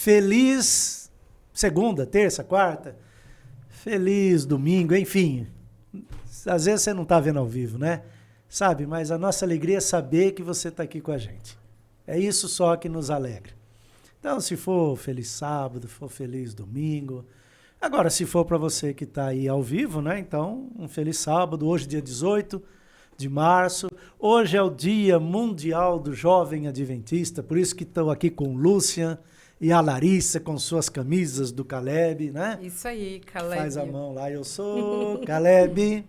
feliz segunda, terça, quarta, feliz domingo, enfim. Às vezes você não está vendo ao vivo, né? Sabe, mas a nossa alegria é saber que você está aqui com a gente. É isso só que nos alegra. Então, se for feliz sábado, for feliz domingo. Agora, se for para você que está aí ao vivo, né? Então, um feliz sábado. Hoje, dia 18 de março. Hoje é o Dia Mundial do Jovem Adventista. Por isso que estou aqui com o Lúcia e a Larissa com suas camisas do Caleb, né? Isso aí, Caleb. Faz a mão lá, eu sou Caleb.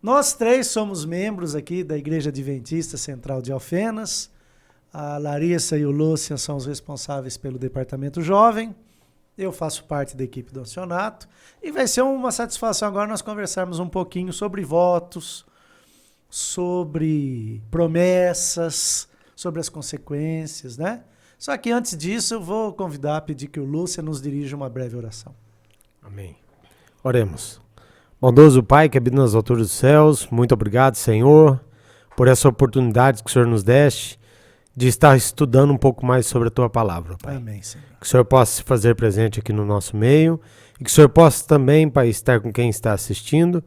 Nós três somos membros aqui da Igreja Adventista Central de Alfenas. A Larissa e o Lúcia são os responsáveis pelo Departamento Jovem. Eu faço parte da equipe do Acionato. E vai ser uma satisfação agora nós conversarmos um pouquinho sobre votos, sobre promessas, sobre as consequências, né? Só que antes disso eu vou convidar, pedir que o Lúcia nos dirija uma breve oração. Amém. Oremos. Bondoso Pai que habita nas alturas dos céus, muito obrigado, Senhor, por essa oportunidade que o Senhor nos deste de estar estudando um pouco mais sobre a Tua Palavra, Pai. Amém, Senhor. Que o Senhor possa se fazer presente aqui no nosso meio e que o Senhor possa também, Pai, estar com quem está assistindo,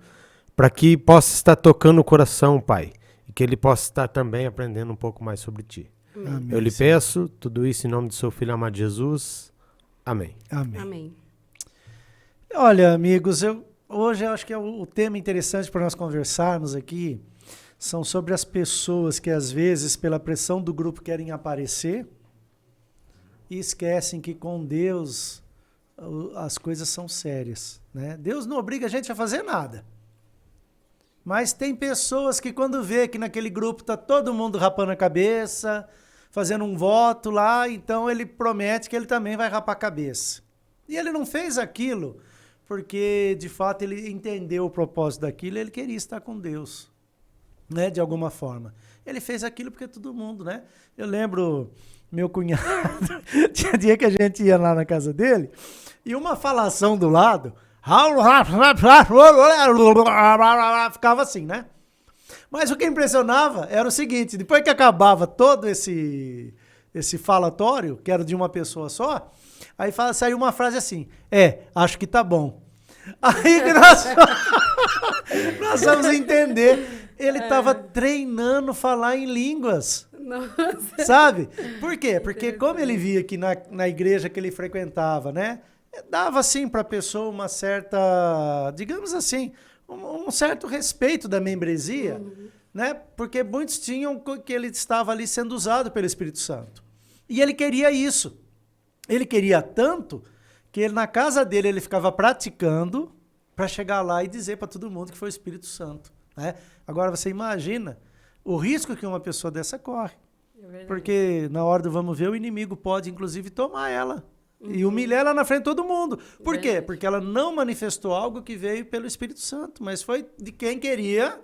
para que possa estar tocando o coração, Pai, e que ele possa estar também aprendendo um pouco mais sobre Ti. Amém, Eu lhe Senhor. peço tudo isso em nome do Seu Filho amado Jesus. Amém. Amém. Amém. Olha, amigos, hoje eu acho que é o tema interessante para nós conversarmos aqui são sobre as pessoas que às vezes pela pressão do grupo querem aparecer e esquecem que com Deus as coisas são sérias, né? Deus não obriga a gente a fazer nada. Mas tem pessoas que quando vê que naquele grupo está todo mundo rapando a cabeça, fazendo um voto lá, então ele promete que ele também vai rapar a cabeça. E ele não fez aquilo porque, de fato, ele entendeu o propósito daquilo e ele queria estar com Deus, né, de alguma forma. Ele fez aquilo porque todo mundo, né? Eu lembro meu cunhado, tinha dia que a gente ia lá na casa dele e uma falação do lado, ficava assim, né? Mas o que impressionava era o seguinte, depois que acabava todo esse falatório, que era de uma pessoa só, aí saiu uma frase assim, acho que tá bom. Aí que nós vamos entender, ele estava treinando falar em línguas. Nossa. Sabe? Por quê? Porque como ele via que na igreja que ele frequentava, né? Dava assim para a pessoa uma certa, digamos assim, um certo respeito da membresia, né? Porque muitos tinham que ele estava ali sendo usado pelo Espírito Santo. E ele queria isso. Ele queria tanto que ele, na casa dele ele ficava praticando para chegar lá e dizer para todo mundo que foi o Espírito Santo, né? Agora você imagina o risco que uma pessoa dessa corre. É Porque na hora do vamos ver, o inimigo pode inclusive tomar ela. E humilhar ela na frente de todo mundo. Por quê? Verdade. Porque ela não manifestou algo que veio pelo Espírito Santo, mas foi de quem queria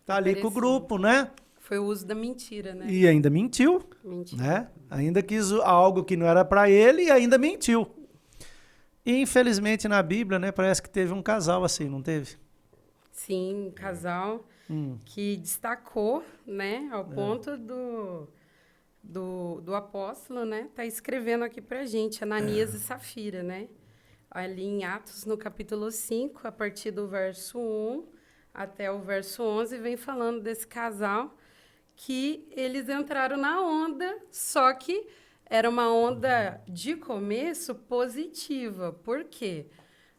estar ali com o grupo, né? Foi o uso da mentira, né? E ainda mentiu, Mentira. né? Ainda quis algo que não era para ele e ainda mentiu. E infelizmente na Bíblia, né, parece que teve um casal assim, não teve? Sim, um casal que destacou, né, ao ponto do apóstolo, né, tá escrevendo aqui pra gente, Ananias e Safira, né? Ali em Atos, no capítulo 5, a partir do verso 1 até o verso 11, vem falando desse casal que eles entraram na onda, só que era uma onda de começo positiva. Por quê?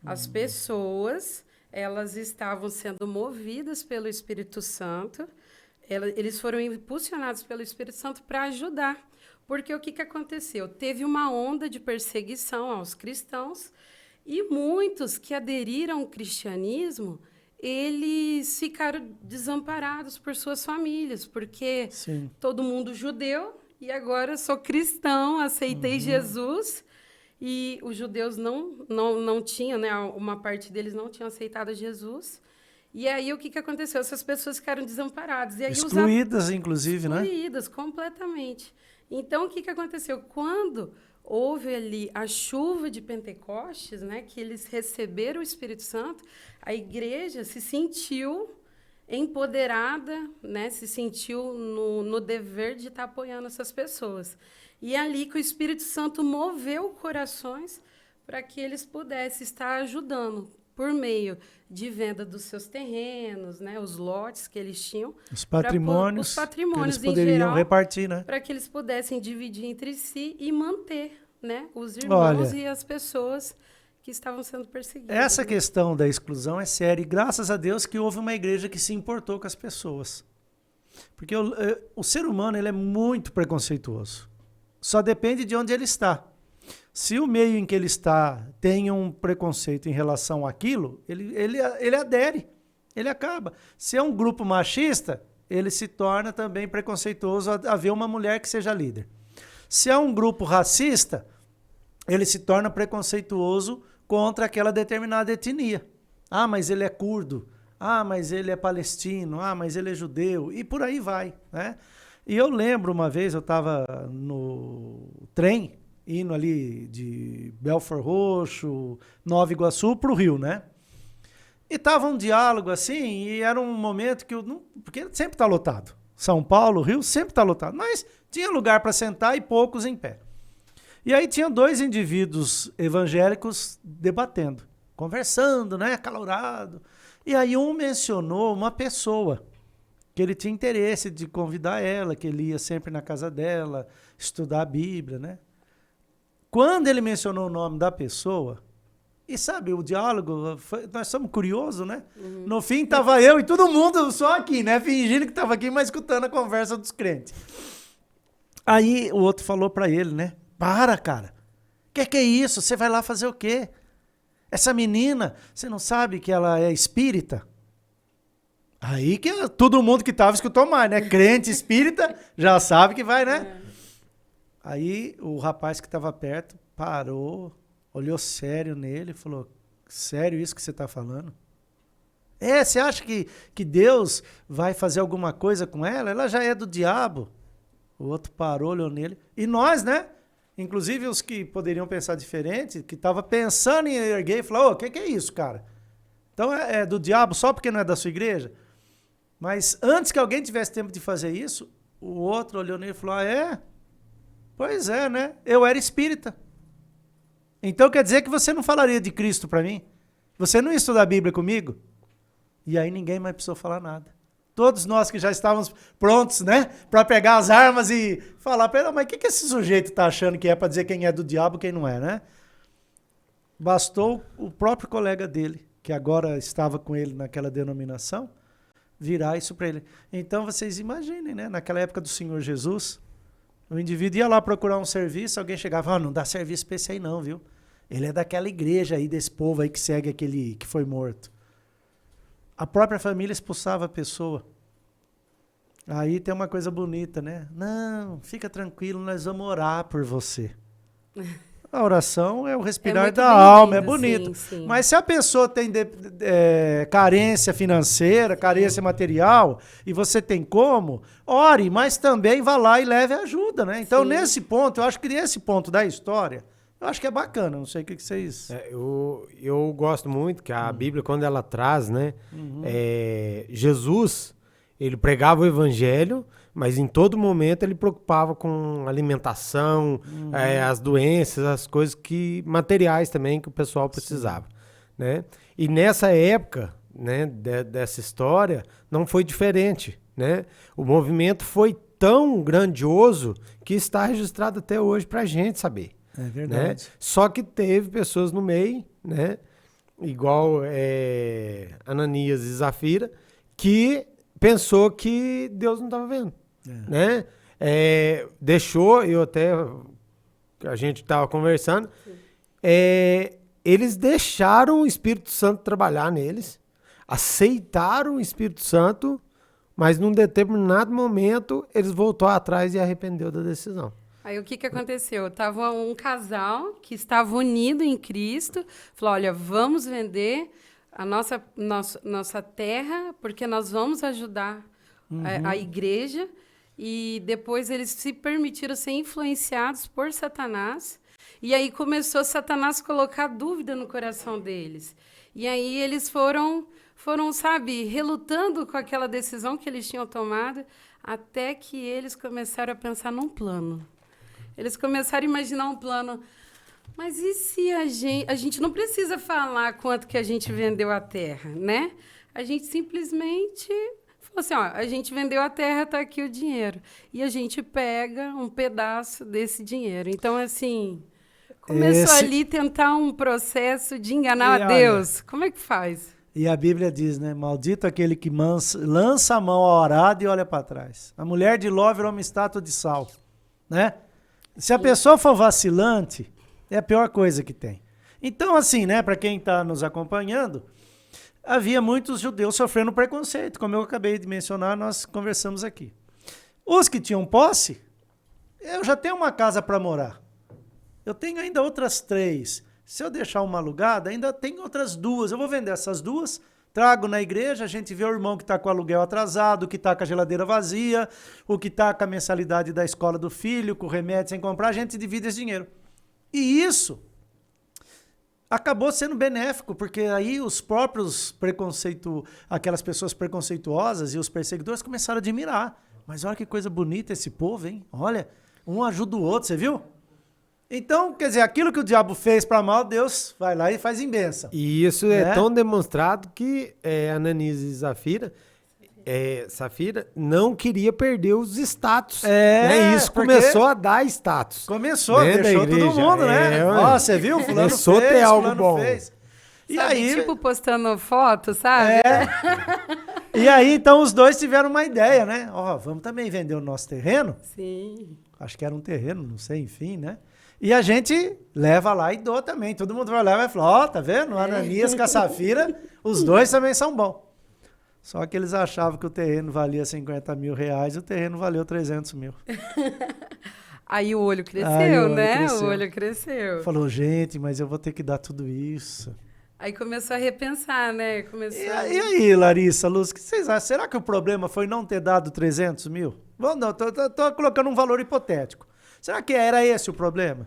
As pessoas, elas estavam sendo movidas pelo Espírito Santo, eles foram impulsionados pelo Espírito Santo para ajudar. Porque o que aconteceu? Teve uma onda de perseguição aos cristãos e muitos que aderiram ao cristianismo, eles ficaram desamparados por suas famílias, porque Sim. todo mundo judeu e agora sou cristão, aceitei Jesus. E os judeus não tinham, né? Uma parte deles não tinha aceitado Jesus. E aí, o que aconteceu? Essas pessoas ficaram desamparadas. E aí, Excluídas, inclusive, né? excluídas completamente. Então, o que aconteceu? Quando houve ali a chuva de Pentecostes, né? Que eles receberam o Espírito Santo, a igreja se sentiu empoderada, né, se sentiu no dever de estar apoiando essas pessoas. E é ali que o Espírito Santo moveu corações para que eles pudessem estar ajudando por meio de venda dos seus terrenos, né, os lotes que eles tinham, Os patrimônios, os patrimônios que eles poderiam em geral, repartir, né? para que eles pudessem dividir entre si e manter, né, os irmãos Olha, e as pessoas que estavam sendo perseguidas. essa né? questão da exclusão é séria, e graças a Deus que houve uma igreja que se importou com as pessoas. Porque o ser humano ele é muito preconceituoso. Só depende de onde ele está. Se o meio em que ele está tem um preconceito em relação àquilo, ele adere, ele acaba. Se é um grupo machista, ele se torna também preconceituoso a ver uma mulher que seja líder. Se é um grupo racista, ele se torna preconceituoso contra aquela determinada etnia. Ah, mas ele é curdo. Ah, mas ele é palestino. Ah, mas ele é judeu. E por aí vai, né? E eu lembro uma vez, eu estava no trem, indo ali de Belford Roxo, Nova Iguaçu, para o Rio, né? E tava um diálogo assim, e era um momento que eu não... Porque sempre está lotado. São Paulo, Rio, sempre está lotado. Mas tinha lugar para sentar e poucos em pé. E aí tinha 2 indivíduos evangélicos debatendo, conversando, né, acalorado. E aí um mencionou uma pessoa que ele tinha interesse de convidar ela, que ele ia sempre na casa dela, estudar a Bíblia, né? Quando ele mencionou o nome da pessoa, e sabe, o diálogo, nós somos curiosos, né? Uhum. No fim tava eu e todo mundo só aqui, né, fingindo que tava aqui, mas escutando a conversa dos crentes. Aí o outro falou para ele, né? Para, cara. Que é isso? Você vai lá fazer o quê? Essa menina, você não sabe que ela é espírita? Aí que todo mundo que tava escutou mais, né? Crente espírita já sabe que vai, né? Aí o rapaz que estava perto parou, olhou sério nele e falou, sério isso que você está falando? Você acha que Deus vai fazer alguma coisa com ela? Ela já é do diabo. O outro parou, olhou nele. E nós, né? Inclusive os que poderiam pensar diferente, que estavam pensando em erguer e falar, o que é isso, cara? Então é do diabo só porque não é da sua igreja? Mas antes que alguém tivesse tempo de fazer isso, o outro olhou nele e falou, Pois é, né? Eu era espírita. Então quer dizer que você não falaria de Cristo para mim? Você não ia estudar a Bíblia comigo? E aí ninguém mais precisou falar nada. Todos nós que já estávamos prontos, né? Para pegar as armas e falar para ele, mas o que esse sujeito está achando que é para dizer quem é do diabo e quem não é, né? Bastou o próprio colega dele, que agora estava com ele naquela denominação, virar isso para ele. Então vocês imaginem, né? Naquela época do Senhor Jesus, o indivíduo ia lá procurar um serviço, alguém chegava e falava, não dá serviço para esse aí não, viu? Ele é daquela igreja aí, desse povo aí que segue aquele que foi morto. A própria família expulsava a pessoa. Aí tem uma coisa bonita, né? Não, fica tranquilo, nós vamos orar por você. A oração é o respirar da alma, é bonito. Sim. Mas se a pessoa tem carência financeira, carência material, e você tem como, ore, mas também vá lá e leve ajuda, né? Então, nesse ponto, eu acho que nesse ponto da história, eu acho que é bacana, não sei o que vocês... Eu gosto muito que a Bíblia, quando ela traz, né? Jesus, ele pregava o evangelho, mas em todo momento ele preocupava com alimentação, as doenças, as coisas materiais também que o pessoal precisava, né? E nessa época, né, dessa história, não foi diferente, né? O movimento foi tão grandioso que está registrado até hoje para a gente saber. É verdade. Né? Só que teve pessoas no meio, né? Igual Ananias e Zafira, que pensou que Deus não estava vendo. Né? Deixou, a gente estava conversando, eles deixaram o Espírito Santo trabalhar neles, aceitaram o Espírito Santo, mas num determinado momento eles voltaram atrás e arrependeu da decisão. Aí o que aconteceu? Tava um casal que estava unido em Cristo, falou, olha, vamos vender a nossa terra, porque nós vamos ajudar a igreja. E depois eles se permitiram ser influenciados por Satanás. E aí começou Satanás a colocar dúvida no coração deles. E aí eles foram foram, sabe, relutando com aquela decisão que eles tinham tomado, até que eles começaram a pensar num plano. Eles começaram a imaginar um plano. Mas e se a gente não precisa falar quanto que a gente vendeu a terra, né? A gente simplesmente falou assim, ó, a gente vendeu a terra, está aqui o dinheiro. E a gente pega um pedaço desse dinheiro. Então, assim, começou ali tentar um processo de enganar a Deus. Como é que faz? E a Bíblia diz, né? Maldito aquele que lança a mão ao arado e olha para trás. A mulher de Ló virou uma estátua de sal, né? Se a pessoa for vacilante, é a pior coisa que tem. Então, assim, né? Para quem está nos acompanhando, havia muitos judeus sofrendo preconceito, como eu acabei de mencionar, nós conversamos aqui. Os que tinham posse, eu já tenho uma casa para morar. Eu tenho ainda outras 3. Se eu deixar uma alugada, ainda tem outras 2. Eu vou vender essas 2, trago na igreja, a gente vê o irmão que está com o aluguel atrasado, o que está com a geladeira vazia, o que está com a mensalidade da escola do filho, com o remédio sem comprar, a gente divide esse dinheiro. E isso acabou sendo benéfico, porque aí os próprios aquelas pessoas preconceituosas e os perseguidores começaram a admirar. Mas olha que coisa bonita esse povo, hein? Olha, um ajuda o outro, você viu? Então, quer dizer, aquilo que o diabo fez para mal, Deus vai lá e faz em bênção. E isso é tão demonstrado que Ananias e Safira não queria perder os status. Isso começou a dar status. Começou, deixou todo mundo, né? Ó, você viu? Fulano fez, ter algo fulano bom. fez. E sabe, aí, tipo postando foto, sabe? E aí, então, os dois tiveram uma ideia, né? Ó, vamos também vender o nosso terreno? Sim. Acho que era um terreno, não sei, enfim, né? E a gente leva lá e doa também. Todo mundo vai lá e vai falar, ó, tá vendo? Ananias com a Safira, os dois também são bons. Só que eles achavam que o terreno valia 50 mil reais e o terreno valeu 300 mil. Aí o olho cresceu, né? O olho cresceu. Falou, gente, mas eu vou ter que dar tudo isso. Aí começou a repensar, né? E aí, Larissa, Luz, o que vocês acham? Será que o problema foi não ter dado 300 mil? Não, tô colocando um valor hipotético. Será que era esse o problema?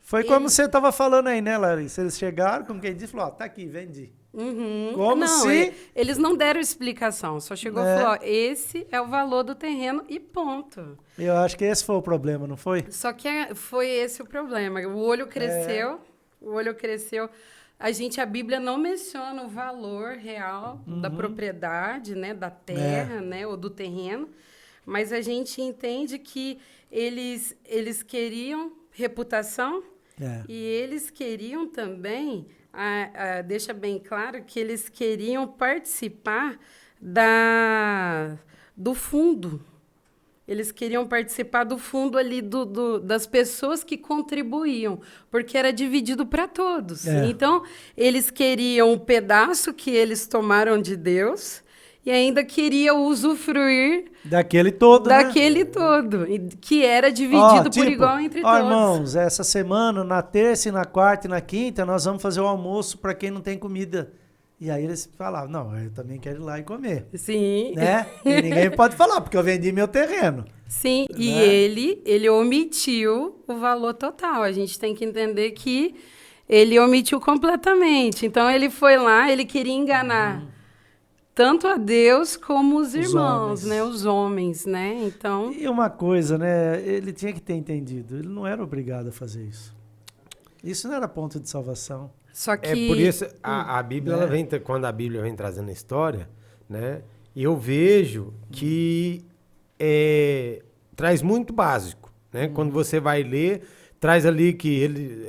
Foi como você estava falando aí, né, Larissa? Eles chegaram, como quem disse, falou, ó, tá aqui, vendi. Uhum. Como não, se... Eles não deram explicação, só chegou e falou, ó, esse é o valor do terreno e ponto. Eu acho que esse foi o problema, não foi? Só que foi esse o problema. O olho cresceu, A Bíblia não menciona o valor real da propriedade, né, da terra, né, ou do terreno, mas a gente entende que eles queriam reputação e eles queriam também, deixa bem claro que eles queriam participar do fundo. Eles queriam participar do fundo ali das pessoas que contribuíam, porque era dividido para todos. Então, eles queriam um pedaço que eles tomaram de Deus e ainda queriam usufruir daquele todo, que era dividido por igual entre todos. Irmãos, essa semana, na terça, e na quarta e na quinta, nós vamos fazer o almoço para quem não tem comida. E aí eles falavam, não, eu também quero ir lá e comer. Sim. Né? E ninguém pode falar, porque eu vendi meu terreno. Sim, né? E ele omitiu o valor total. A gente tem que entender que ele omitiu completamente. Então, ele foi lá, ele queria enganar tanto a Deus como os irmãos, né? Os homens, né? Então... E uma coisa, né? Ele tinha que ter entendido. Ele não era obrigado a fazer isso. Isso não era ponto de salvação. Só que... por isso, a Bíblia, ela vem, quando a Bíblia vem trazendo a história, né? Eu vejo que traz muito básico, né? Quando você vai ler, traz ali que ele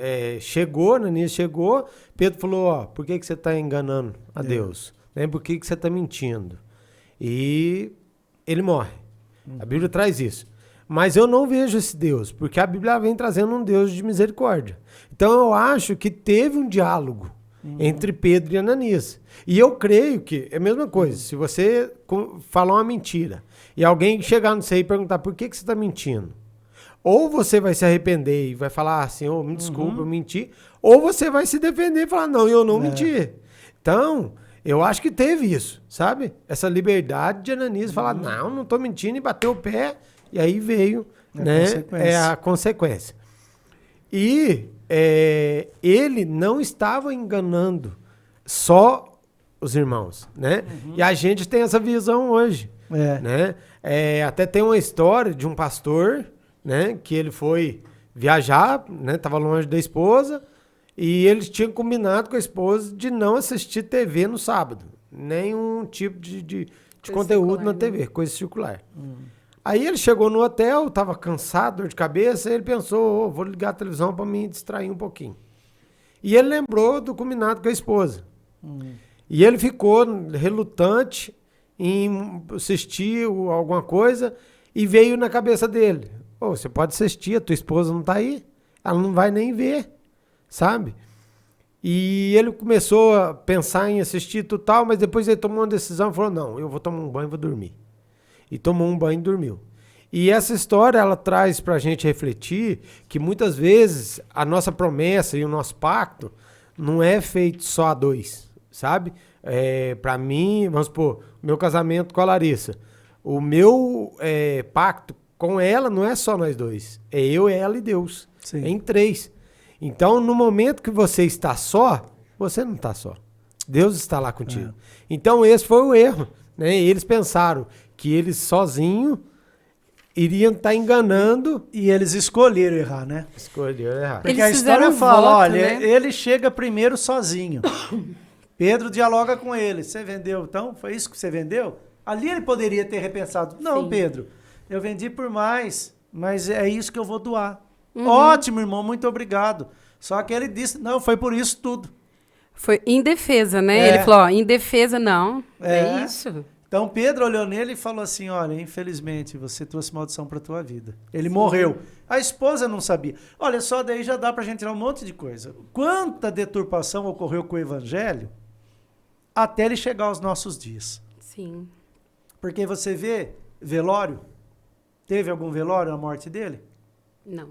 Ananias chegou, Pedro falou, ó, por que você está enganando a Deus? Né? Por que você está mentindo? E ele morre. A Bíblia traz isso. Mas eu não vejo esse Deus, porque a Bíblia vem trazendo um Deus de misericórdia. Então eu acho que teve um diálogo entre Pedro e Ananias. E eu creio que é a mesma coisa. Se você falar uma mentira e alguém chegar no você e perguntar por que você está mentindo, ou você vai se arrepender e vai falar assim, oh, me desculpa, eu menti, ou você vai se defender e falar, não, eu não menti. Então, eu acho que teve isso, sabe? Essa liberdade de Ananias falar, não estou mentindo, e bater o pé. E aí veio a consequência. E ele não estava enganando só os irmãos, né? E a gente tem essa visão hoje, né? Até tem uma história de um pastor, né? Que ele foi viajar, né? Tava longe da esposa e ele tinha combinado com a esposa de não assistir TV no sábado. Nenhum tipo de conteúdo na TV, coisa circular. Aí ele chegou no hotel, tava cansado, dor de cabeça, e ele pensou, vou ligar a televisão para me distrair um pouquinho. E ele lembrou do combinado com a esposa. E ele ficou relutante em assistir alguma coisa e veio na cabeça dele. Você pode assistir, a tua esposa não tá aí, ela não vai nem ver, sabe? E ele começou a pensar em assistir tudo tal, mas depois ele tomou uma decisão e falou, não, eu vou tomar um banho e vou dormir. E tomou um banho e dormiu. E essa história, ela traz pra gente refletir que muitas vezes a nossa promessa e o nosso pacto não é feito só a dois, sabe? Pra mim, vamos supor, meu casamento com a Larissa. O meu pacto com ela não é só nós dois. É eu, ela e Deus. Sim. É em 3. Então, no momento que você está só, você não está só. Deus está lá contigo. Então, esse foi o erro, né? Eles pensaram que eles sozinhos iriam estar enganando. E eles escolheram errar, né? Escolheram errar. Porque Eles a história fizeram um fala, voto, olha, né? ele chega primeiro sozinho. Pedro dialoga com ele. Você vendeu, então? Foi isso que você vendeu? Ali ele poderia ter repensado. Não, Sim. Pedro, eu vendi por mais, mas é isso que eu vou doar. Ótimo, irmão, muito obrigado. Só que ele disse, não, foi por isso tudo. Foi em defesa, né? Ele falou, em defesa não, é isso. Então Pedro olhou nele e falou assim, olha, infelizmente você trouxe maldição para tua vida. Ele morreu. A esposa não sabia. Olha, só daí já dá pra gente tirar um monte de coisa. Quanta deturpação ocorreu com o evangelho até ele chegar aos nossos dias. Sim. Porque você vê velório, teve algum velório na morte dele? Não.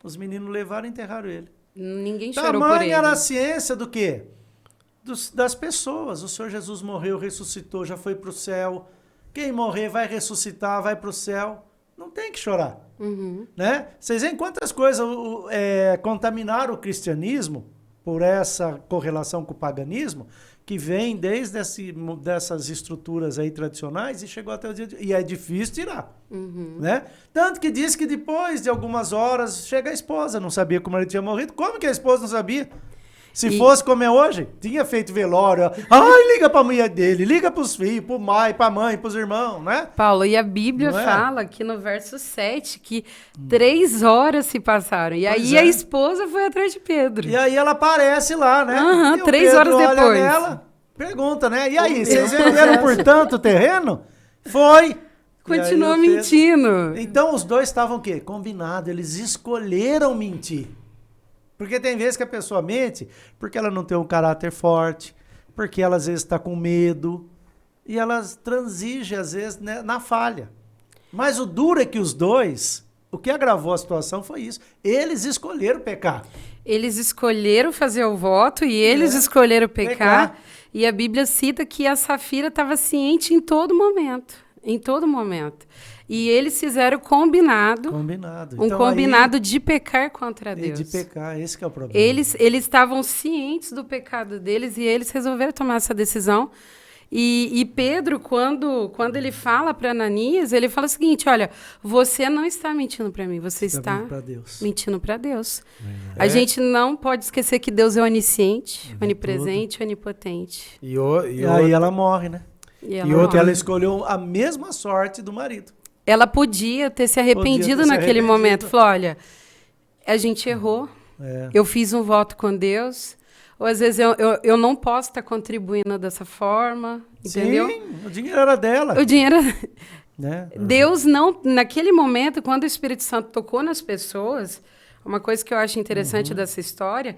Os meninos levaram e enterraram ele. Ninguém chorou por Tamanha ele. era a ciência do quê? Das pessoas. O Senhor Jesus morreu, ressuscitou, já foi para o céu. Quem morrer vai ressuscitar, vai para o céu. Não tem que chorar. Né? Vocês veem quantas coisas contaminaram o cristianismo por essa correlação com o paganismo, que vem desde dessas estruturas aí tradicionais e chegou até o dia de... E é difícil tirar. Né? Tanto que diz que depois de algumas horas chega a esposa, não sabia como ele tinha morrido. Como que a esposa não sabia? Se fosse como é hoje, tinha feito velório. Ai, liga pra mulher dele, liga pros filhos, pro pai, pra mãe, pros irmãos, né? Paulo, e a Bíblia Não é? fala aqui no verso 7 que 3 horas se passaram. E aí a esposa foi atrás de Pedro. E aí ela aparece lá, né? Aham, E o 3 Pedro horas olha depois. nela, pergunta, né? E aí, vocês venderam por tanto terreno? Foi. Continuou E aí o Pedro- mentindo. Então os dois estavam o quê? Combinado, eles escolheram mentir. Porque tem vezes que a pessoa mente porque ela não tem um caráter forte, porque ela às vezes está com medo, e elas transigem às vezes, né, na falha. Mas o duro é que os dois, o que agravou a situação foi isso. Eles escolheram pecar. Eles escolheram fazer o voto e eles escolheram pecar. E a Bíblia cita que a Safira estava ciente em todo momento. Em todo momento. E eles fizeram combinado. Combinado. Um Então, combinado de pecar contra aí, Deus. de pecar, esse que é o problema. Eles estavam cientes do pecado deles e eles resolveram tomar essa decisão. E Pedro, quando ele fala para Ananias, ele fala o seguinte, olha, você não está mentindo para mim, você está mentindo pra Deus. mentindo para Deus. A gente não pode esquecer que Deus é onisciente, onipresente, onipotente. E aí ela morre, né? E E outra, ela morre. escolheu a mesma sorte do marido. Ela podia ter se arrependido naquele momento. Falou, olha, a gente errou, eu fiz um voto com Deus, ou às vezes eu não posso estar contribuindo dessa forma, entendeu? Sim, o dinheiro era dela. O dinheiro... Né? Deus não... Naquele momento, quando o Espírito Santo tocou nas pessoas, uma coisa que eu acho interessante dessa história,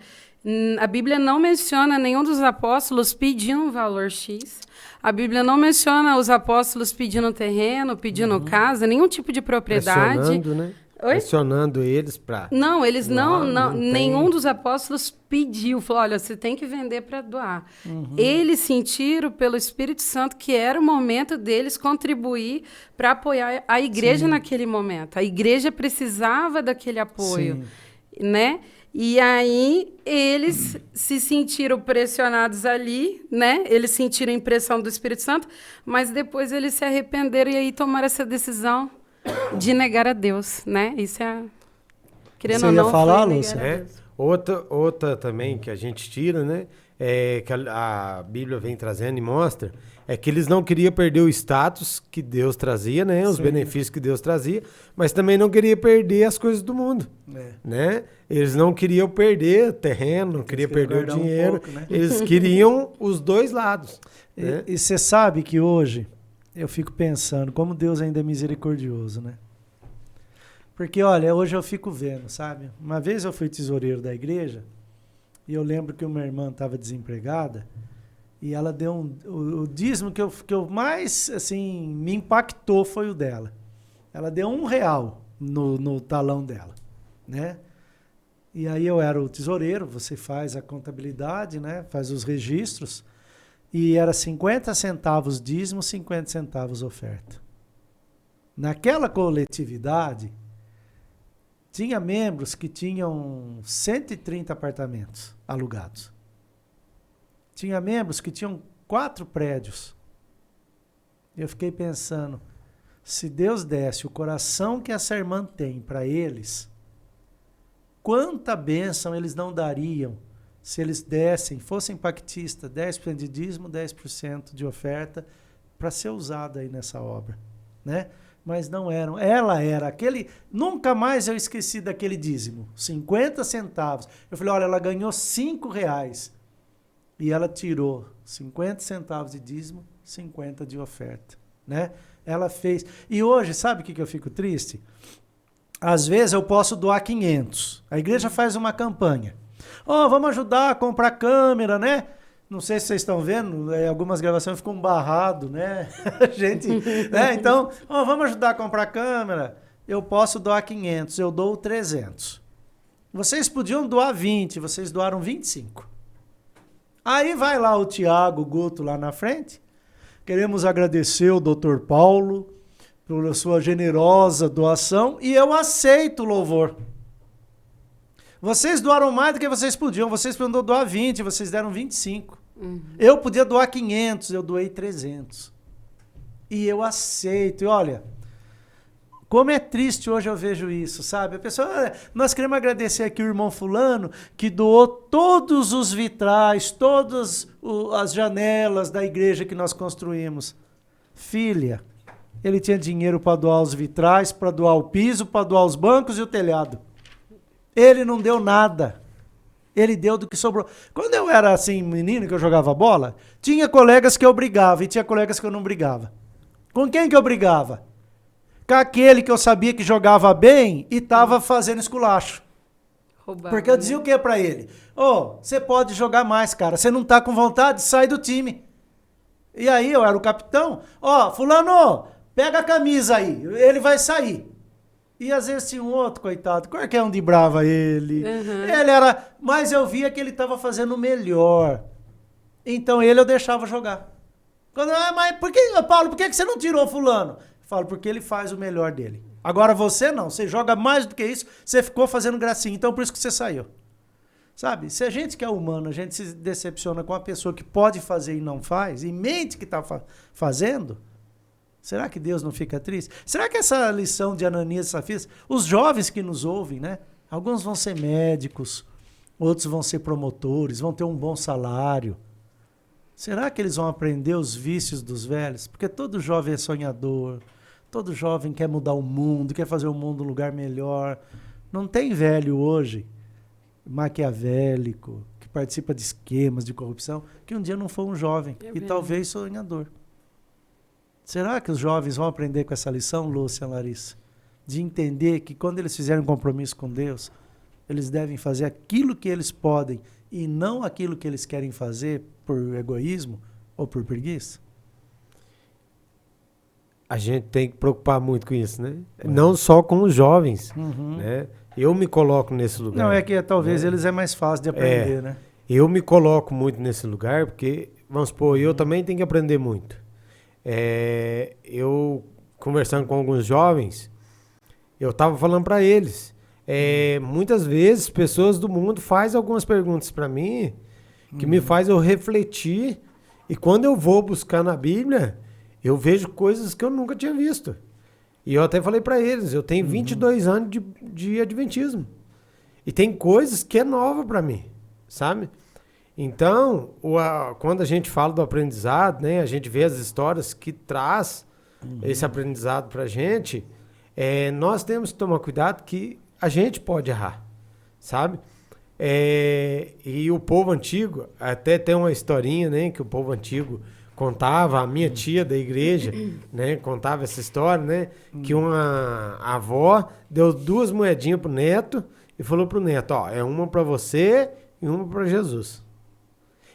a Bíblia não menciona nenhum dos apóstolos pedindo um valor X. A Bíblia não menciona os apóstolos pedindo terreno, pedindo casa, nenhum tipo de propriedade. Pressionando, né? Oi? Pressionando eles para... Não, eles não tem. nenhum dos apóstolos pediu, falou, olha, você tem que vender para doar. Eles sentiram pelo Espírito Santo que era o momento deles contribuir para apoiar a igreja naquele momento. A igreja precisava daquele apoio, né? E aí eles se sentiram pressionados ali, né? Eles sentiram a impressão do Espírito Santo, mas depois eles se arrependeram e aí tomaram essa decisão de negar a Deus, né? Isso é... Querendo Você ou ia não, falar, foi Lúcia? negar a É. Deus. Outra também que a gente tira, né? É que a Bíblia vem trazendo e mostra, é que eles não queriam perder o status que Deus trazia, né? Os Sim. benefícios que Deus trazia, mas também não queriam perder as coisas do mundo, né? Eles não queriam perder terreno, não queriam perder o guardar um dinheiro, pouco, né? eles queriam os dois lados, né? E você sabe que hoje eu fico pensando como Deus ainda é misericordioso, né? Porque, olha, hoje eu fico vendo, sabe? Uma vez eu fui tesoureiro da igreja e eu lembro que uma irmã estava desempregada e ela deu o dízimo que eu mais, assim, me impactou foi o dela. Ela deu R$1 no talão dela, né? E aí eu era o tesoureiro, você faz a contabilidade, né? Faz os registros. E era 50 centavos dízimo, 50 centavos oferta. Naquela coletividade, tinha membros que tinham 130 apartamentos alugados. Tinha membros que tinham 4 prédios. Eu fiquei pensando, se Deus desse o coração que essa irmã tem para eles, quanta bênção eles não dariam se eles dessem, fossem pactistas, 10% de dízimo, 10% de oferta, para ser usada aí nessa obra, né? Mas não eram. Ela era aquele... Nunca mais eu esqueci daquele dízimo, 50 centavos. Eu falei, olha, ela ganhou R$5 e ela tirou 50 centavos de dízimo, 50 de oferta, né? Ela fez... E hoje, sabe o que eu fico triste? Às vezes eu posso doar 500. A igreja faz uma campanha. Vamos ajudar a comprar câmera, né? Não sei se vocês estão vendo, algumas gravações ficam barrado, né? Gente, né? Então, vamos ajudar a comprar câmera. Eu posso doar 500, eu dou 300. Vocês podiam doar 20, vocês doaram 25. Aí vai lá o Tiago, o Guto lá na frente. Queremos agradecer o Dr. Paulo pela sua generosa doação e eu aceito o louvor. Vocês doaram mais do que vocês podiam doar 20, vocês deram 25. Eu podia doar 500, eu doei 300. E eu aceito. E olha, como é triste hoje eu vejo isso, sabe? A pessoa, nós queremos agradecer aqui o irmão fulano que doou todos os vitrais, todas as janelas da igreja que nós construímos. Filha, ele tinha dinheiro para doar os vitrais, para doar o piso, para doar os bancos e o telhado. Ele não deu nada. Ele deu do que sobrou. Quando eu era assim, menino, que eu jogava bola, tinha colegas que eu brigava e tinha colegas que eu não brigava. Com quem que eu brigava? Com aquele que eu sabia que jogava bem e estava fazendo esculacho. Roubava, porque eu dizia o que pra ele? Você pode jogar mais, cara. Você não tá com vontade? Sai do time. E aí eu era o capitão. Fulano, pega a camisa aí. Ele vai sair. E às vezes tinha um outro, coitado, qualquer um brava ele. Uhum. Ele era... Mas eu via que ele estava fazendo o melhor. Então ele eu deixava jogar. Mas Paulo, por que você não tirou fulano? Eu falo, porque ele faz o melhor dele. Agora você não, você joga mais do que isso, você ficou fazendo gracinha, então por isso que você saiu. Sabe, se a gente que é humano, a gente se decepciona com a pessoa que pode fazer e não faz, e mente que está fazendo... Será que Deus não fica triste? Será que essa lição de Ananias e Safira, os jovens que nos ouvem, né? Alguns vão ser médicos, outros vão ser promotores, vão ter um bom salário. Será que eles vão aprender os vícios dos velhos? Porque todo jovem é sonhador, todo jovem quer mudar o mundo, quer fazer o mundo um lugar melhor. Não tem velho hoje, maquiavélico, que participa de esquemas de corrupção, que um dia não foi um jovem e talvez sonhador. Será que os jovens vão aprender com essa lição, Lúcia, Larissa? De entender que quando eles fizerem um compromisso com Deus, eles devem fazer aquilo que eles podem e não aquilo que eles querem fazer por egoísmo ou por preguiça? A gente tem que preocupar muito com isso, né? Não só com os jovens, né? Eu me coloco nesse lugar. Não, é que talvez eles é mais fácil de aprender, né? Eu me coloco muito nesse lugar porque, vamos supor, eu também tenho que aprender muito. Eu, conversando com alguns jovens, eu estava falando para eles, Muitas vezes pessoas do mundo fazem algumas perguntas para mim que me faz eu refletir, e quando eu vou buscar na Bíblia, eu vejo coisas que eu nunca tinha visto. E eu até falei para eles, eu tenho 22 anos de adventismo. E tem coisas que é nova para mim, sabe? Então, quando a gente fala do aprendizado, né, a gente vê as histórias que traz esse aprendizado pra gente, nós temos que tomar cuidado que a gente pode errar, sabe? E o povo antigo, até tem uma historinha, né, que o povo antigo contava, a minha tia da igreja, né, contava essa história, né, que uma avó deu 2 moedinhas pro neto e falou pro neto, ó, é uma para você e uma para Jesus.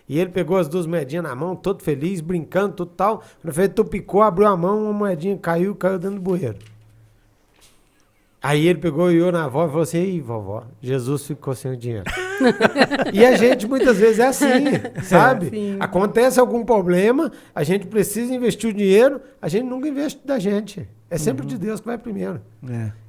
E ele pegou as 2 moedinhas na mão, todo feliz, brincando, tudo tal. Quando fez, tu picou, abriu a mão, uma moedinha caiu dentro do bueiro. Aí ele pegou e olhou na avó e falou assim, ei, vovó, Jesus ficou sem o dinheiro. E a gente muitas vezes é assim, sabe? Sim. Acontece algum problema, a gente precisa investir o dinheiro, a gente nunca investe da gente. É sempre de Deus que vai primeiro,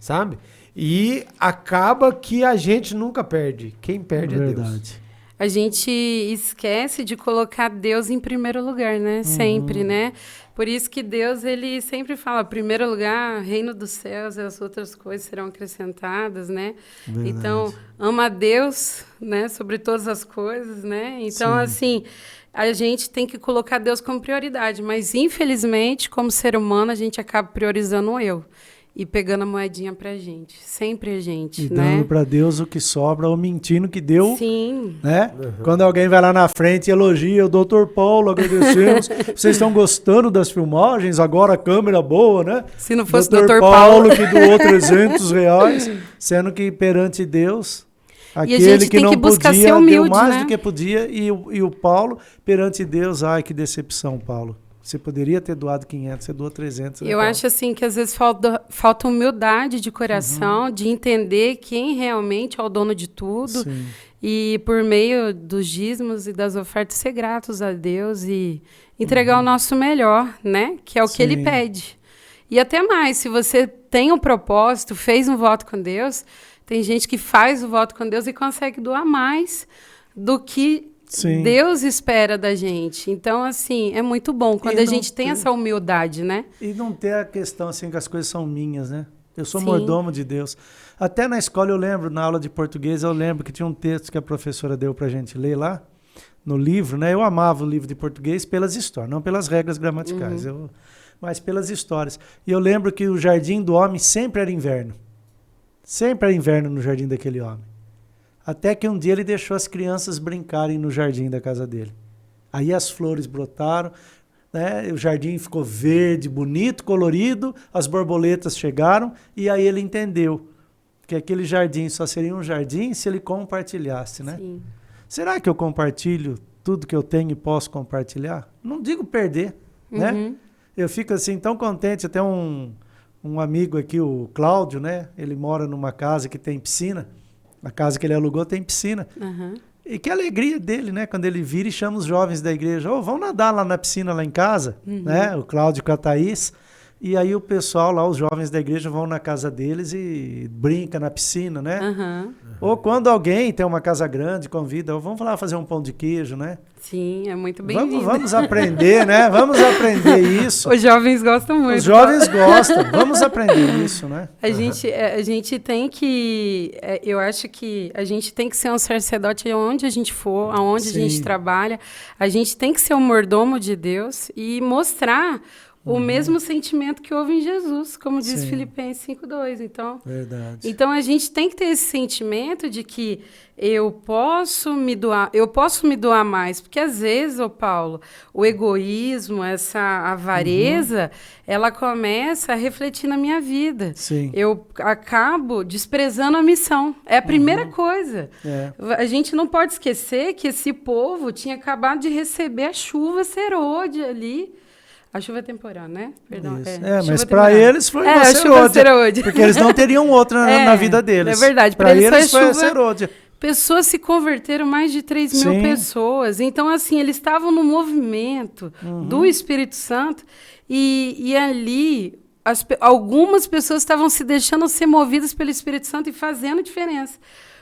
sabe? E acaba que a gente nunca perde. Quem perde é Deus. A gente esquece de colocar Deus em primeiro lugar, né? Sempre, né? Por isso que Deus, ele sempre fala, primeiro lugar, reino dos céus e as outras coisas serão acrescentadas, né? Verdade. Então, ama a Deus, né? Sobre todas as coisas, né? Então, assim, a gente tem que colocar Deus como prioridade, mas infelizmente, como ser humano, a gente acaba priorizando o eu. E pegando a moedinha pra gente. Sempre a gente, e né? dando para Deus o que sobra, ou mentindo que deu. Sim. Né? Quando alguém vai lá na frente e elogia o Dr. Paulo, agradecemos. Vocês estão gostando das filmagens? Agora a câmera boa, né? Se não fosse Dr. Paulo que doou R$300, sendo que perante Deus, aquele que não podia, humilde, deu mais do que podia, e o Paulo, perante Deus, ai, que decepção, Paulo. Você poderia ter doado 500, você doou 300. Eu acho assim que às vezes falta humildade de coração, de entender quem realmente é o dono de tudo. Sim. E por meio dos dízimos e das ofertas ser gratos a Deus e entregar o nosso melhor, né? Que é o que Ele pede. E até mais, se você tem um propósito, fez um voto com Deus, tem gente que faz o voto com Deus e consegue doar mais do que Deus espera da gente. Então, assim, é muito bom quando a gente tem essa humildade, né? E não ter a questão, assim, que as coisas são minhas, né? Eu sou mordomo de Deus. Até na escola eu lembro, na aula de português, eu lembro que tinha um texto que a professora deu pra gente ler lá, no livro, né? Eu amava o livro de português pelas histórias, não pelas regras gramaticais, mas pelas histórias. E eu lembro que o jardim do homem sempre era inverno. Sempre era inverno no jardim daquele homem. Até que um dia ele deixou as crianças brincarem no jardim da casa dele. Aí as flores brotaram, né? O jardim ficou verde, bonito, colorido, as borboletas chegaram e aí ele entendeu que aquele jardim só seria um jardim se ele compartilhasse, né? Sim. Será que eu compartilho tudo que eu tenho e posso compartilhar? Não digo perder, né? Eu fico assim tão contente, até um amigo aqui, o Cláudio, né? Ele mora numa casa que tem piscina. A casa que ele alugou tem piscina. E que alegria dele, né? Quando ele vira e chama os jovens da igreja. Vamos nadar lá na piscina lá em casa, né? O Cláudio com a Thaís. E aí o pessoal lá, os jovens da igreja, vão na casa deles e brinca na piscina, né? Ou quando alguém tem uma casa grande, convida, vamos lá fazer um pão de queijo, né? Sim, é muito bem-vindo. Vamos aprender, né? Vamos aprender isso. Os jovens gostam muito. Os jovens gostam. Vamos aprender isso, né? A gente tem que... eu acho que a gente tem que ser um sacerdote aonde a gente for, aonde a gente trabalha. A gente tem que ser um mordomo de Deus e mostrar o mesmo sentimento que houve em Jesus, como diz Filipenses 5:2. Então a gente tem que ter esse sentimento de que eu posso me doar mais, porque às vezes, Paulo, o egoísmo, essa avareza, ela começa a refletir na minha vida. Eu acabo desprezando a missão. É a primeira coisa. A gente não pode esquecer que esse povo tinha acabado de receber a chuva serôdia ali. A chuva é temporal, né? Perdão. Mas para eles foi uma serôdia. Porque eles não teriam outra na vida deles. É verdade. Para eles foi a serôdia. Pessoas se converteram, mais de 3 mil pessoas. Então, assim, eles estavam no movimento do Espírito Santo. E ali, algumas pessoas estavam se deixando ser movidas pelo Espírito Santo e fazendo diferença.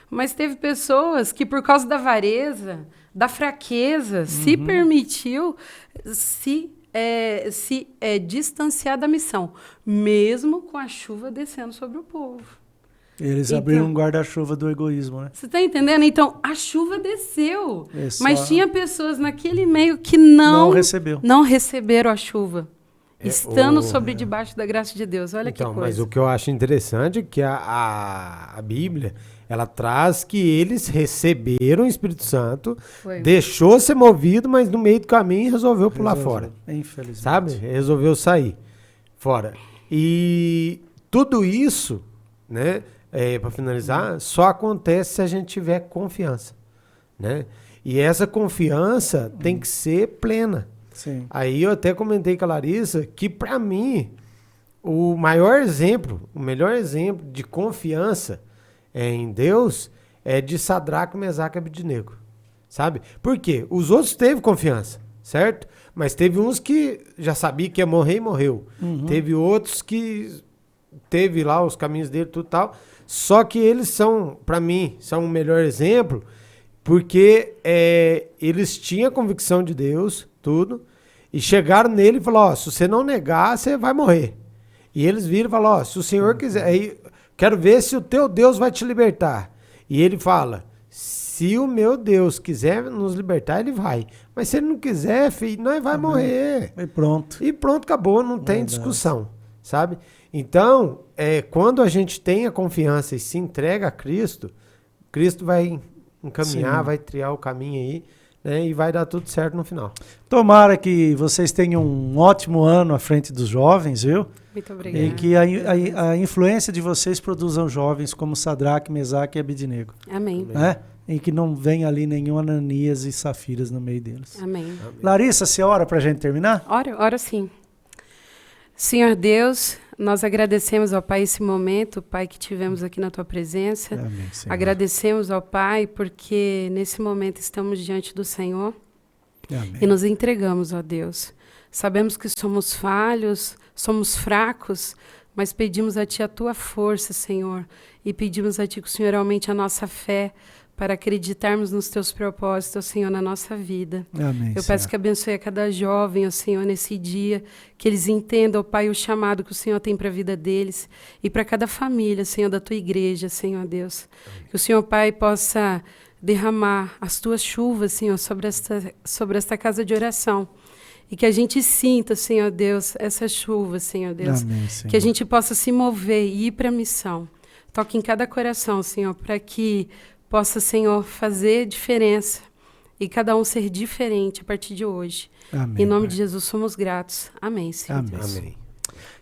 Mas teve pessoas que, por causa da avareza, da fraqueza, se permitiu se distanciar da missão, mesmo com a chuva descendo sobre o povo. Eles abriram um guarda-chuva do egoísmo, né? Você está entendendo? Então, a chuva desceu, mas tinha pessoas naquele meio que não receberam a chuva. Estando sobre debaixo da graça de Deus. Olha que coisa. Mas o que eu acho interessante é que a Bíblia, ela traz que eles receberam o Espírito Santo, deixou ser movido, mas no meio do caminho resolveu pular fora. Infelizmente. Sabe? Resolveu sair fora. E tudo isso, né, para finalizar, só acontece se a gente tiver confiança, né? E essa confiança tem que ser plena. Sim. Aí eu até comentei com a Larissa que, para mim, o melhor exemplo de confiança em Deus é de Sadraque, Mesaque e Abednego, sabe? Por quê? Os outros teve confiança, certo? Mas teve uns que já sabia que ia morrer e morreu. Teve outros que teve lá os caminhos dele, tudo tal. Só que eles são, para mim, são o melhor exemplo porque eles tinham convicção de Deus, tudo, e chegaram nele e falaram, se você não negar, você vai morrer. E eles viram e falaram, se o Senhor quiser, aí, quero ver se o teu Deus vai te libertar. E ele fala, se o meu Deus quiser nos libertar, ele vai. Mas se ele não quiser, filho, nós vai morrer. E pronto. E pronto, acabou, não tem discussão, sabe? Então, quando a gente tem a confiança e se entrega a Cristo, Cristo vai encaminhar, vai triar o caminho aí, né, e vai dar tudo certo no final. Tomara que vocês tenham um ótimo ano à frente dos jovens, viu? Muito obrigada. E que a influência de vocês produzam jovens como Sadraque, Mesaque e Abednego. Amém. Né? E que não venha ali nenhum Ananias e Safiras no meio deles. Amém. Larissa, você ora para a gente terminar? Ora sim. Senhor Deus, nós agradecemos, ó Pai, esse momento, Pai, que tivemos aqui na Tua presença. Amém, Senhor. Agradecemos, ó Pai, porque nesse momento estamos diante do Senhor. Amém. E nos entregamos, ó Deus. Sabemos que somos falhos, somos fracos, mas pedimos a Ti a Tua força, Senhor. E pedimos a Ti que o Senhor aumente a nossa fé para acreditarmos nos Teus propósitos, Senhor, na nossa vida. Amém, Eu peço que abençoe a cada jovem, ó Senhor, nesse dia, que eles entendam, ó Pai, o chamado que o Senhor tem para a vida deles e para cada família, Senhor, da Tua igreja, Senhor Deus. Que o Senhor, Pai, possa derramar as Tuas chuvas, Senhor, sobre esta casa de oração. E que a gente sinta, Senhor Deus, essa chuva, Senhor Deus. Amém, Senhor. Que a gente possa se mover e ir para a missão. Toque em cada coração, Senhor, para que possa, Senhor, fazer diferença e cada um ser diferente a partir de hoje. Amém, em nome Pai. de Jesus somos gratos. Amém, Senhor. Amém. Deus. Amém.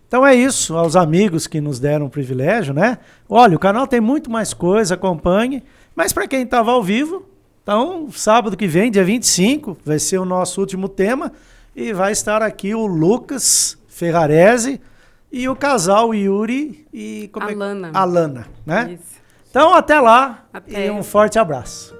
Então é isso, aos amigos que nos deram o privilégio, né? Olha, o canal tem muito mais coisa, acompanhe. Mas para quem estava ao vivo, então, sábado que vem, dia 25, vai ser o nosso último tema. E vai estar aqui o Lucas Ferrarese e o casal Yuri e Alana. Alana, né? Isso. Então, até lá Até. e um forte abraço.